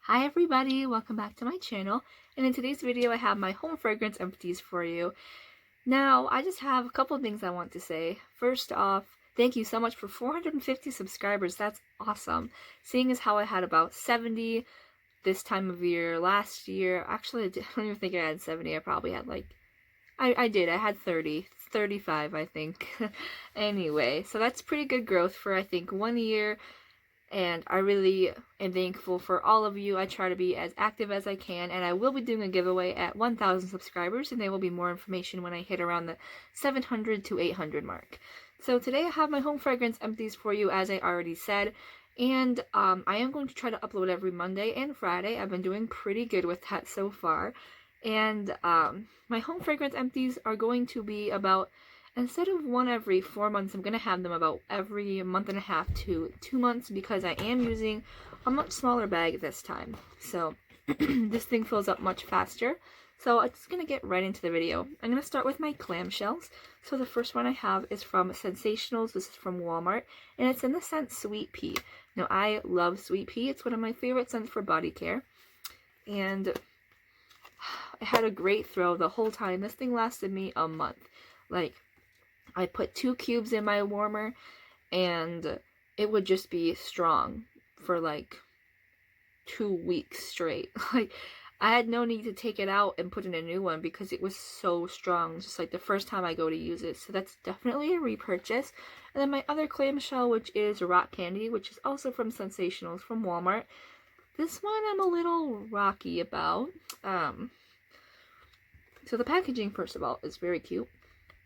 Hi everybody, welcome back to my channel, and in today's video I have my home fragrance empties for you. Now, I just have a couple things I want to say. First off, thank you so much for 450 subscribers, that's awesome. Seeing as how I had about 70 this time of year last year, actually I don't even think I had 70, I probably had I had 30, 35 I think. Anyway, so that's pretty good growth for I think 1 year. And I really am thankful for all of you. I try to be as active as I can, and I will be doing a giveaway at 1,000 subscribers, and there will be more information when I hit around the 700 to 800 mark. So today I have my home fragrance empties for you, as I already said, and I am going to try to upload every Monday and Friday. I've been doing pretty good with that so far, and my home fragrance empties are going to be about, instead of one every 4 months, I'm going to have them about every month and a half to 2 months because I am using a much smaller bag this time. So this thing fills up much faster. So I'm just going to get right into the video. I'm going to start with my clamshells. So the first one I have is from Sensationals. This is from Walmart, and it's in the scent Sweet Pea. Now, I love Sweet Pea. It's one of my favorite scents for body care. And I had a great throw the whole time. This thing lasted me a month. Like, I put 2 cubes in my warmer, and it would just be strong for like 2 weeks straight. Like, I had no need to take it out and put in a new one because it was so strong, just like the first time I go to use it. So that's definitely a repurchase. And then my other clamshell, which is Rock Candy, which is also from Sensationals from Walmart. This one I'm a little rocky about. So the packaging, first of all, is very cute.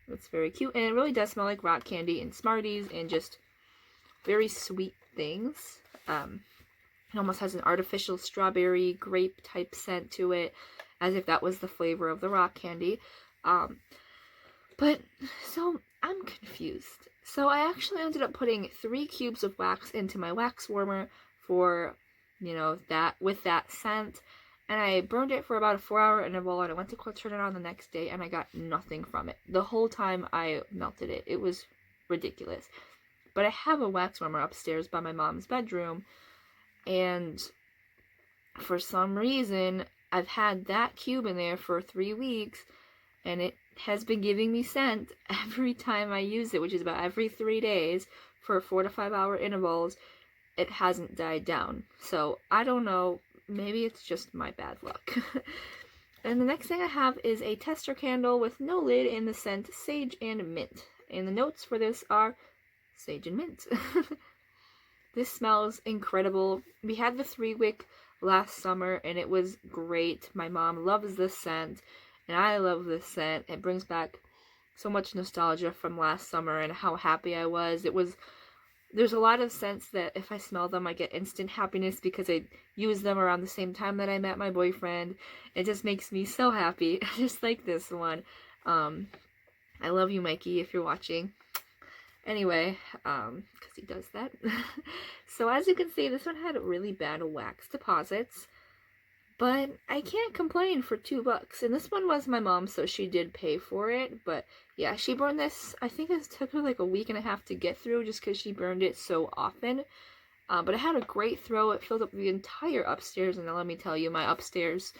It's very cute, and it really does smell like rock candy and Smarties and just very sweet things. It almost has an artificial strawberry grape type scent to it, as if that was the flavor of the rock candy. But so I'm confused. So I actually ended up putting 3 cubes of wax into my wax warmer for, that with that scent. And I burned it for about a 4-hour interval, and I went to go turn it on the next day, and I got nothing from it. The whole time I melted it. It was ridiculous. But I have a wax warmer upstairs by my mom's bedroom, and for some reason, I've had that cube in there for 3 weeks, and it has been giving me scent every time I use it, which is about every 3 days for 4 to 5 hour intervals. It hasn't died down. So I don't know. Maybe it's just my bad luck. And the next thing I have is a tester candle with no lid in the scent Sage and Mint. And the notes for this are Sage and Mint. This smells incredible. We had the 3-wick last summer, and it was great. My mom loves this scent, and I love this scent. It brings back so much nostalgia from last summer and how happy I was. There's a lot of scents that if I smell them, I get instant happiness because I used them around the same time that I met my boyfriend. It just makes me so happy, just like this one. I love you, Mikey, if you're watching. Anyway, because he does that. So as you can see, this one had really bad wax deposits. But I can't complain for $2. And this one was my mom's, so she did pay for it. But yeah, she burned this. I think it took her like a week and a half to get through just because she burned it so often. But it had a great throw. It filled up the entire upstairs. And now let me tell you, the upstairs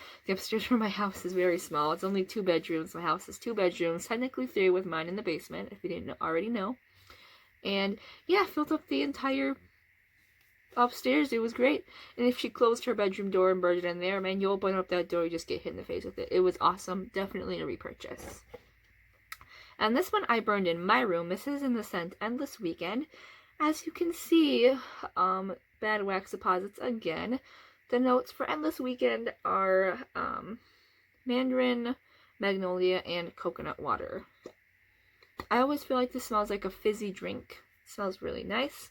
for my house is very small. It's only 2 bedrooms. My house is 2 bedrooms, technically 3 with mine in the basement, if you didn't already know. And yeah, filled up the entire upstairs. It was great. And if she closed her bedroom door and burned it in there, man, you open up that door, you just get hit in the face with it. It was awesome. Definitely a repurchase. And this one I burned in my room. This is in the scent Endless Weekend. As you can see, bad wax deposits again. The notes for Endless Weekend are mandarin, magnolia, and coconut water. I always feel like this smells like a fizzy drink. It smells really nice.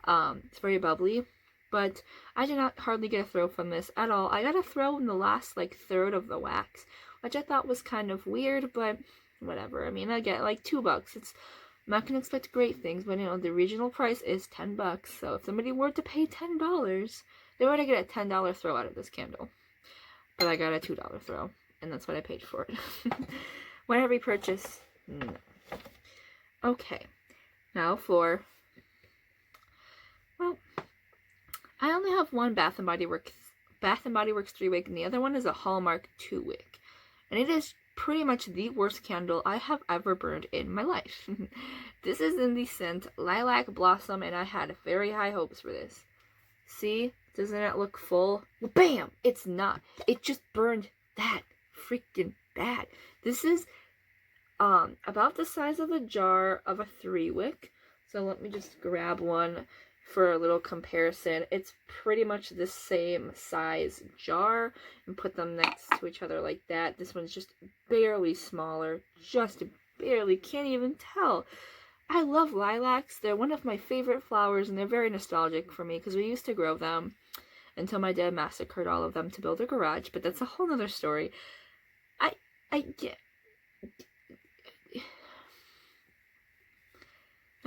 It's very bubbly, but I did not hardly get a throw from this at all. I got a throw in the last like third of the wax, which I thought was kind of weird, but whatever. I mean, I get like $2. I'm not gonna expect great things, but the original price is $10. So if somebody were to pay $10, they were to get a $10 throw out of this candle. But I got a $2 throw, and that's what I paid for it. When I repurchase, no. Okay, now for, well, I only have one Bath & Body Bath & Body Works 3-wick, and the other one is a Hallmark 2-wick. And it is pretty much the worst candle I have ever burned in my life. This is in the scent Lilac Blossom, and I had very high hopes for this. See? Doesn't it look full? Well, bam! It's not. It just burned that freaking bad. This is about the size of a jar of a 3-wick. So let me just grab one for a little comparison. It's pretty much the same size jar, and put them next to each other like that. This one's just barely smaller, just barely, can't even tell. I love lilacs. They're one of my favorite flowers, and they're very nostalgic for me because we used to grow them until my dad massacred all of them to build a garage, but that's a whole nother story.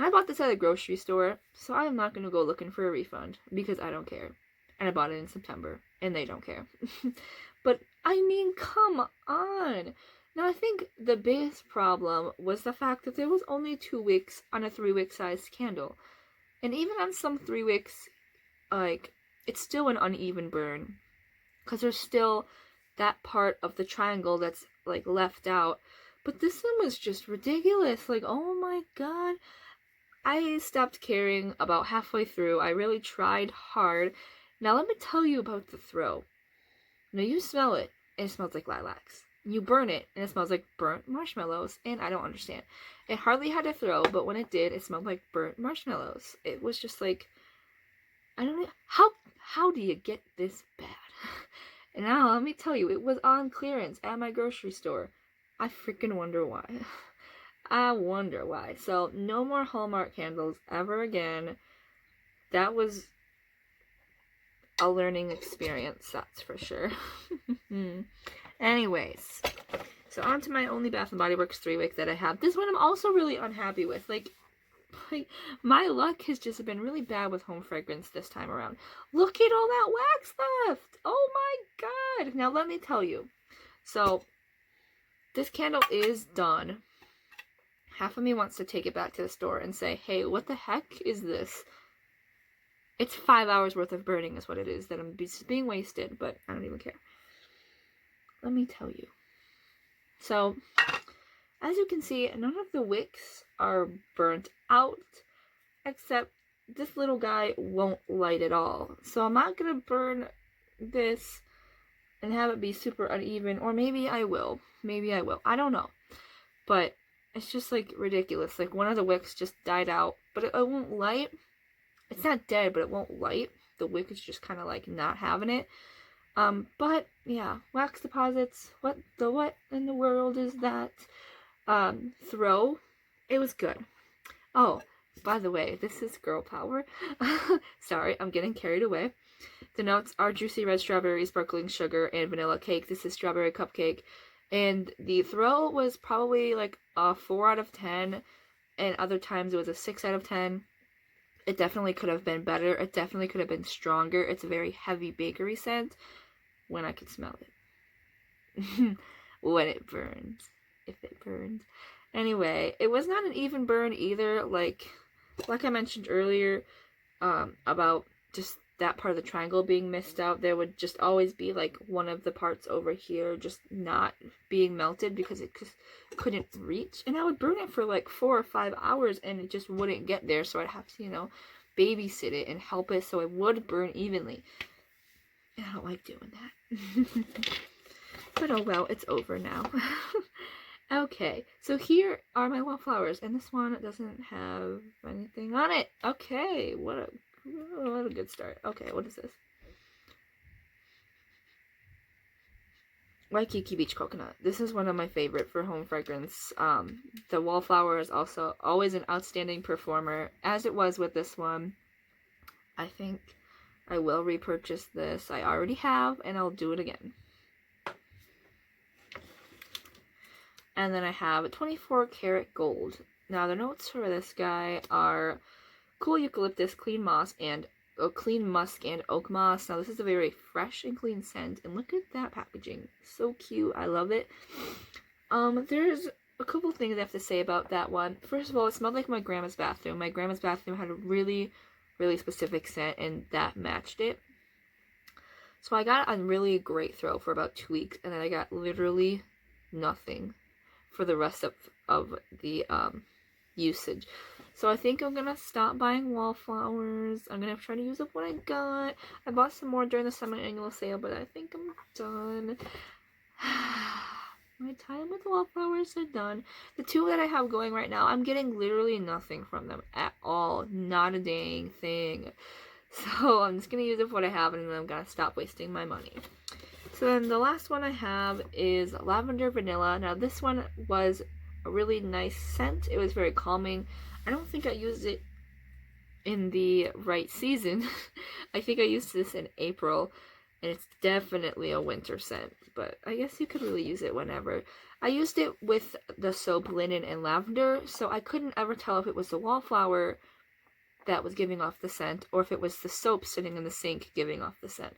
I bought this at a grocery store, so I'm not going to go looking for a refund because I don't care. And I bought it in September, and they don't care. But, I mean, come on. Now, I think the biggest problem was the fact that there was only 2 wicks on a 3-wick sized candle. And even on some 3 wicks, like, it's still an uneven burn. Because there's still that part of the triangle that's, like, left out. But this one was just ridiculous. Like, oh my god. I stopped caring about halfway through. I really tried hard. Now let me tell you about the throw. Now you smell it, and it smells like lilacs. You burn it, and it smells like burnt marshmallows, and I don't understand. It hardly had a throw, but when it did, it smelled like burnt marshmallows. It was just like, I don't know, how do you get this bad? And now let me tell you, it was on clearance at my grocery store. I freaking wonder why. I wonder why. So, no more Hallmark candles ever again. That was a learning experience, that's for sure. Anyways, so on to my only Bath & Body Works 3-wick that I have. This one I'm also really unhappy with. Like, my luck has just been really bad with home fragrance this time around. Look at all that wax left! Oh my god! Now, let me tell you. So, this candle is done. Half of me wants to take it back to the store and say, hey, what the heck is this? It's 5 hours worth of burning is what it is that I'm being wasted, but I don't even care. Let me tell you. So, as you can see, none of the wicks are burnt out, except this little guy won't light at all. So I'm not going to burn this and have it be super uneven, or maybe I will. Maybe I will. I don't know. But it's just, like, ridiculous. Like, one of the wicks just died out, but it won't light. It's not dead, but it won't light. The wick is just kind of, like, not having it. But, yeah, wax deposits. What in the world is that? Throw. It was good. Oh, by the way, this is girl power. Sorry, I'm getting carried away. The notes are juicy red strawberry, sparkling sugar, and vanilla cake. This is strawberry cupcake. And the throw was probably like a 4 out of 10, and other times it was a 6 out of 10. It definitely could have been better. It definitely could have been stronger. It's a very heavy bakery scent when I could smell it. When it burns. If it burns. Anyway, it was not an even burn either. Like I mentioned earlier, about just that part of the triangle being missed out, there would just always be like one of the parts over here just not being melted because it just couldn't reach, and I would burn it for like 4 or 5 hours and it just wouldn't get there, so I'd have to, you know, babysit it and help it so it would burn evenly, and I don't like doing that. But oh well, it's over now. Okay, so here are my wallflowers, and this one doesn't have anything on it. Okay, what a good start. Okay, what is this? Waikiki Beach Coconut. This is one of my favorite for home fragrance. The wallflower is also always an outstanding performer, as it was with this one. I think I will repurchase this. I already have, and I'll do it again. And then I have 24 karat gold. Now the notes for this guy are cool eucalyptus, clean musk, and oak moss. Now this is a very fresh and clean scent, and look at that packaging. So cute. I love it. There's a couple things I have to say about that one. First of all, it smelled like my grandma's bathroom. My grandma's bathroom had a really, really specific scent, and that matched it. So I got a really great throw for about 2 weeks, and then I got literally nothing for the rest of the usage. So I think I'm gonna stop buying wallflowers. I'm gonna try to use up what I got. I bought some more during the semi-annual sale, but I think I'm done. My time with wallflowers are done. The 2 that I have going right now, I'm getting literally nothing from them at all. Not a dang thing. So I'm just gonna use up what I have, and then I'm gonna stop wasting my money. So then the last one I have is Lavender Vanilla. Now this one was a really nice scent. It was very calming. I don't think I used it in the right season. I think I used this in April, and it's definitely a winter scent, but I guess you could really use it whenever. I used it with the soap Linen and Lavender, so I couldn't ever tell if it was the wallflower that was giving off the scent or if it was the soap sitting in the sink giving off the scent.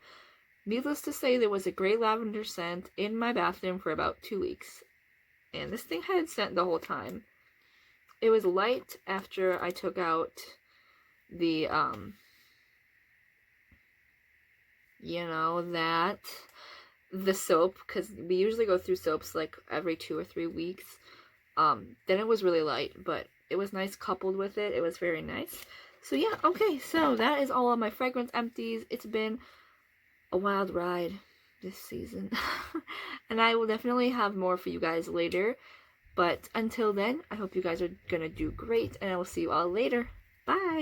Needless to say, there was a gray lavender scent in my bathroom for about 2 weeks, and this thing had scent the whole time. It was light after I took out the the soap, because we usually go through soaps like every 2 or 3 weeks. Then it was really light, but it was nice coupled with it. It was very nice. So yeah, okay, so that is all of my fragrance empties. It's been a wild ride this season. And I will definitely have more for you guys later. But until then, I hope you guys are gonna do great, and I will see you all later. Bye!